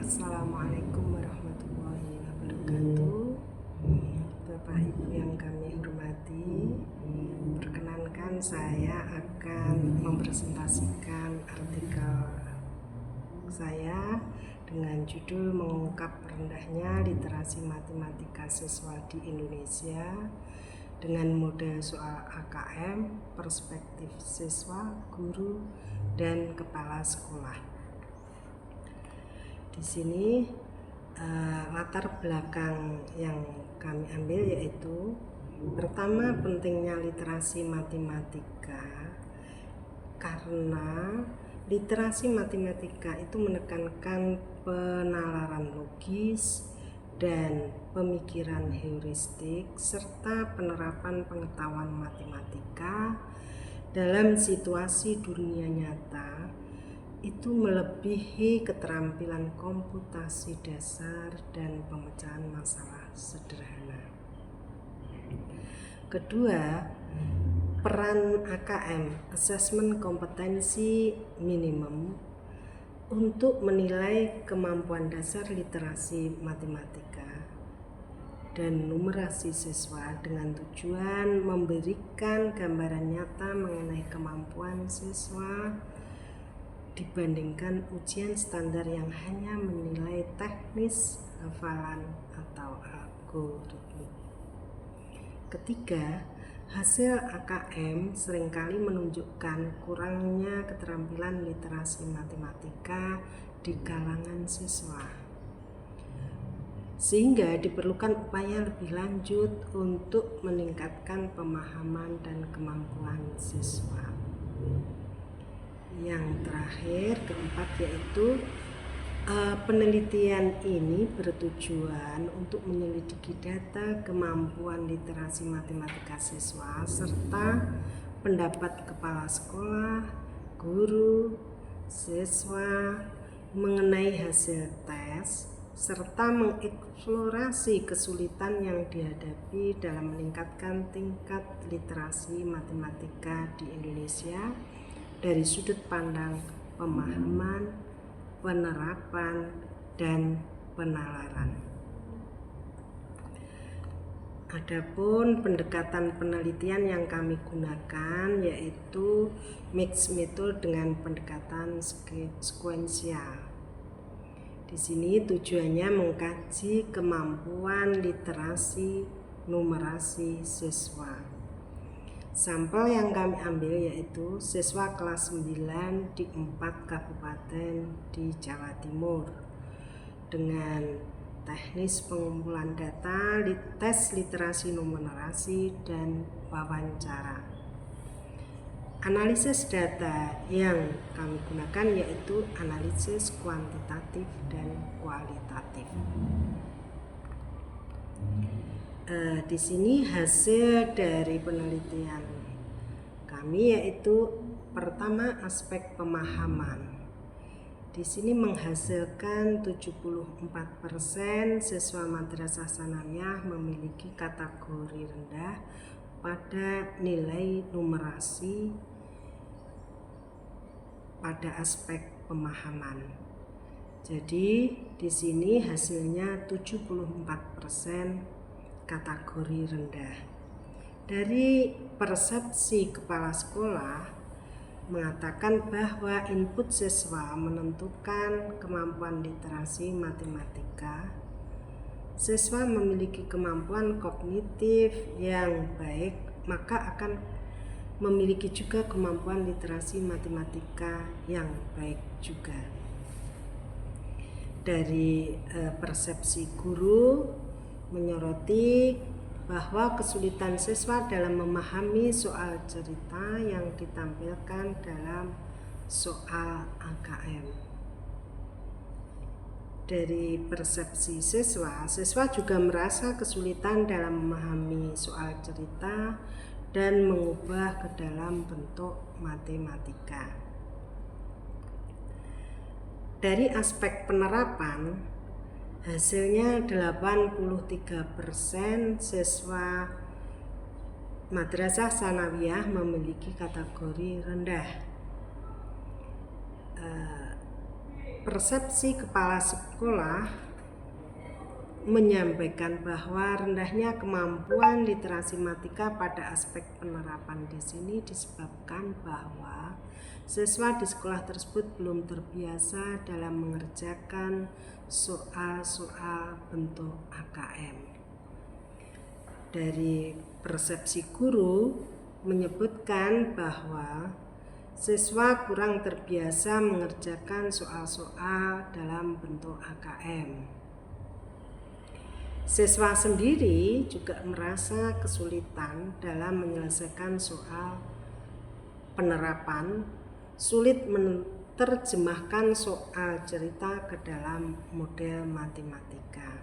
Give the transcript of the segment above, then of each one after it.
Assalamualaikum warahmatullahi wabarakatuh. Bapak Ibu yang kami hormati, perkenankan saya akan mempresentasikan artikel saya dengan judul mengungkap rendahnya literasi matematika siswa di Indonesia dengan model soal AKM, perspektif siswa, guru, dan kepala sekolah. Di sini latar belakang yang kami ambil yaitu pertama, pentingnya literasi matematika karena literasi matematika itu menekankan penalaran logis dan pemikiran heuristik serta penerapan pengetahuan matematika dalam situasi dunia nyata itu melebihi keterampilan komputasi dasar dan pemecahan masalah sederhana. Kedua, peran AKM, Assessment Kompetensi Minimum, untuk menilai kemampuan dasar literasi matematika dan numerasi siswa dengan tujuan memberikan gambaran nyata mengenai kemampuan siswa dibandingkan ujian standar yang hanya menilai teknis, hafalan, atau algoritma. Ketiga, hasil AKM seringkali menunjukkan kurangnya keterampilan literasi matematika di kalangan siswa, sehingga diperlukan upaya lebih lanjut untuk meningkatkan pemahaman dan kemampuan siswa. Yang terakhir, keempat, yaitu penelitian ini bertujuan untuk menyelidiki data kemampuan literasi matematika siswa serta pendapat kepala sekolah, guru, siswa mengenai hasil tes serta mengeksplorasi kesulitan yang dihadapi dalam meningkatkan tingkat literasi matematika di Indonesia dari sudut pandang pemahaman, penerapan, dan penalaran. Adapun pendekatan penelitian yang kami gunakan yaitu mixed method dengan pendekatan sekuensial. Di sini tujuannya mengkaji kemampuan literasi numerasi siswa. Sampel yang kami ambil yaitu siswa kelas 9 di 4 kabupaten di Jawa Timur dengan teknis pengumpulan data, tes literasi numerasi, dan wawancara. Analisis data yang kami gunakan yaitu analisis kuantitatif dan kualitatif. Di sini hasil dari penelitian kami yaitu pertama, aspek pemahaman. Di sini menghasilkan 74% siswa madrasah sanawiyah memiliki kategori rendah pada nilai numerasi pada aspek pemahaman. Jadi di sini hasilnya 74% kategori rendah. Dari persepsi kepala sekolah mengatakan bahwa input siswa menentukan kemampuan literasi matematika. Siswa memiliki kemampuan kognitif yang baik, maka akan memiliki juga kemampuan literasi matematika yang baik juga. Dari persepsi guru menyoroti bahwa kesulitan siswa dalam memahami soal cerita yang ditampilkan dalam soal AKM. Dari persepsi siswa, siswa juga merasa kesulitan dalam memahami soal cerita dan mengubah ke dalam bentuk matematika. Dari aspek penerapan, hasilnya 83% siswa madrasah sanawiyah memiliki kategori rendah. persepsi kepala sekolah menyampaikan bahwa rendahnya kemampuan literasi matematika pada aspek penerapan di sini disebabkan bahwa siswa di sekolah tersebut belum terbiasa dalam mengerjakan soal-soal bentuk AKM. Dari persepsi guru menyebutkan bahwa siswa kurang terbiasa mengerjakan soal-soal dalam bentuk AKM. Siswa sendiri juga merasa kesulitan dalam menyelesaikan soal penerapan, sulit menerjemahkan soal cerita ke dalam model matematika.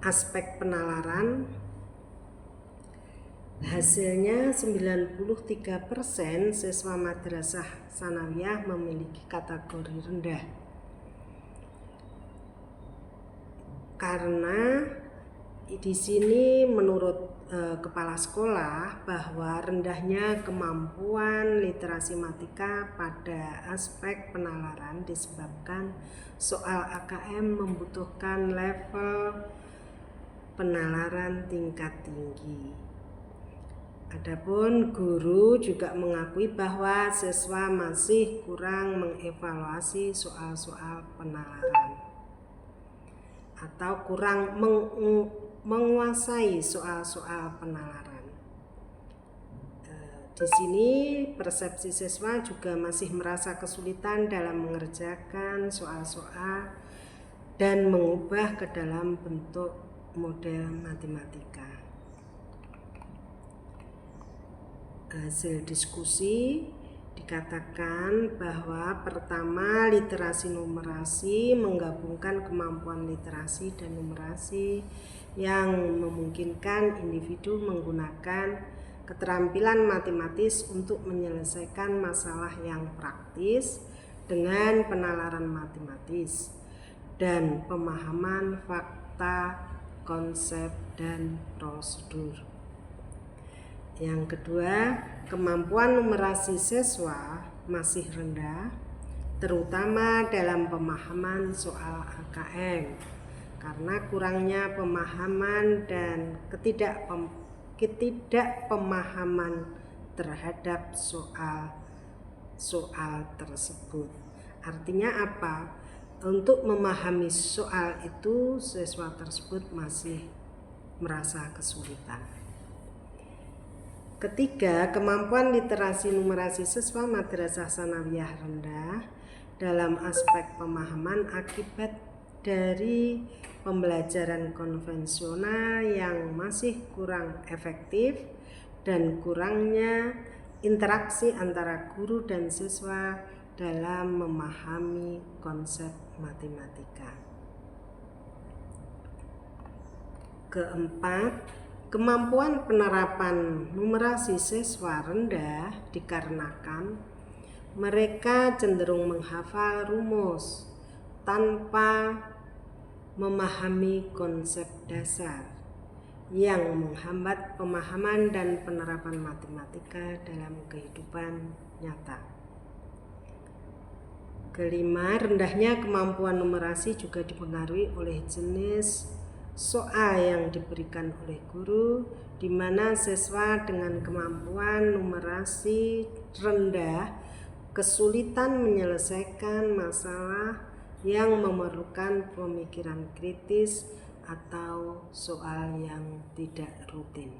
Aspek penalaran hasilnya 93% siswa madrasah sanawiyah memiliki kategori rendah. Karena di sini menurut kepala sekolah bahwa rendahnya kemampuan literasi matematika pada aspek penalaran disebabkan soal AKM membutuhkan level penalaran tingkat tinggi. Adapun guru juga mengakui bahwa siswa masih kurang mengevaluasi soal-soal penalaran atau kurang menguasai soal-soal penalaran. Di sini persepsi siswa juga masih merasa kesulitan dalam mengerjakan soal-soal dan mengubah ke dalam bentuk model matematika. Hasil diskusi dikatakan bahwa pertama, literasi numerasi menggabungkan kemampuan literasi dan numerasi yang memungkinkan individu menggunakan keterampilan matematis untuk menyelesaikan masalah yang praktis dengan penalaran matematis dan pemahaman fakta, konsep, dan prosedur. Yang kedua, kemampuan numerasi siswa masih rendah, terutama dalam pemahaman soal AKM, karena kurangnya pemahaman dan ketidakpemahaman terhadap soal tersebut. Artinya apa? Untuk memahami soal itu, siswa tersebut masih merasa kesulitan. Ketiga, kemampuan literasi numerasi siswa madrasah sanawiyah rendah dalam aspek pemahaman akibat dari pembelajaran konvensional yang masih kurang efektif dan kurangnya interaksi antara guru dan siswa dalam memahami konsep matematika. Keempat, kemampuan penerapan numerasi siswa rendah dikarenakan mereka cenderung menghafal rumus tanpa memahami konsep dasar yang menghambat pemahaman dan penerapan matematika dalam kehidupan nyata. Kelima, rendahnya kemampuan numerasi juga dipengaruhi oleh jenis soal yang diberikan oleh guru, di mana siswa dengan kemampuan numerasi rendah kesulitan menyelesaikan masalah yang memerlukan pemikiran kritis atau soal yang tidak rutin.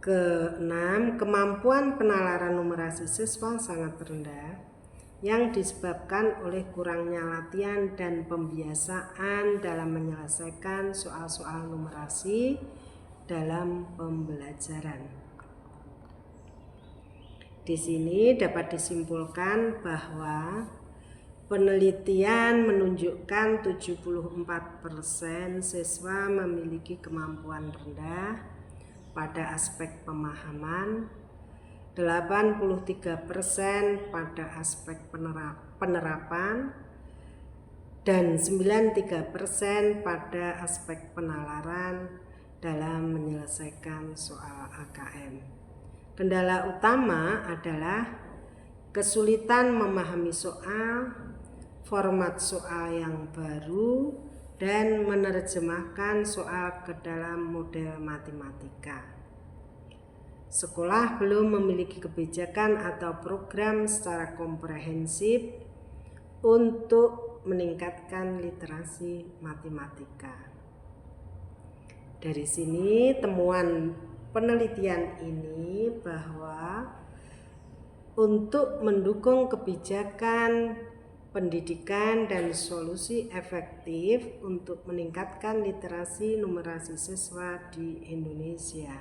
Keenam, kemampuan penalaran numerasi siswa sangat rendah yang disebabkan oleh kurangnya latihan dan pembiasaan dalam menyelesaikan soal-soal numerasi dalam pembelajaran. Di sini dapat disimpulkan bahwa penelitian menunjukkan 74% siswa memiliki kemampuan rendah pada aspek pemahaman, 83% pada aspek penerapan, dan 93% pada aspek penalaran dalam menyelesaikan soal AKM. Kendala utama adalah kesulitan memahami soal, format soal yang baru, dan menerjemahkan soal ke dalam model matematika. Sekolah belum memiliki kebijakan atau program secara komprehensif untuk meningkatkan literasi matematika. Dari sini temuan penelitian ini bahwa untuk mendukung kebijakan pendidikan dan solusi efektif untuk meningkatkan literasi numerasi siswa di Indonesia,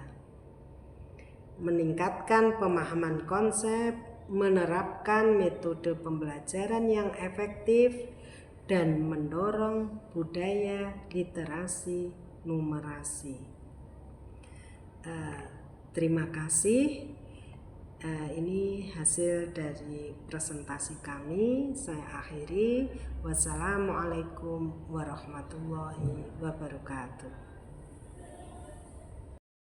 meningkatkan pemahaman konsep, menerapkan metode pembelajaran yang efektif, dan mendorong budaya literasi numerasi. Terima kasih. Ini hasil dari presentasi kami. Saya akhiri. Wassalamualaikum warahmatullahi wabarakatuh.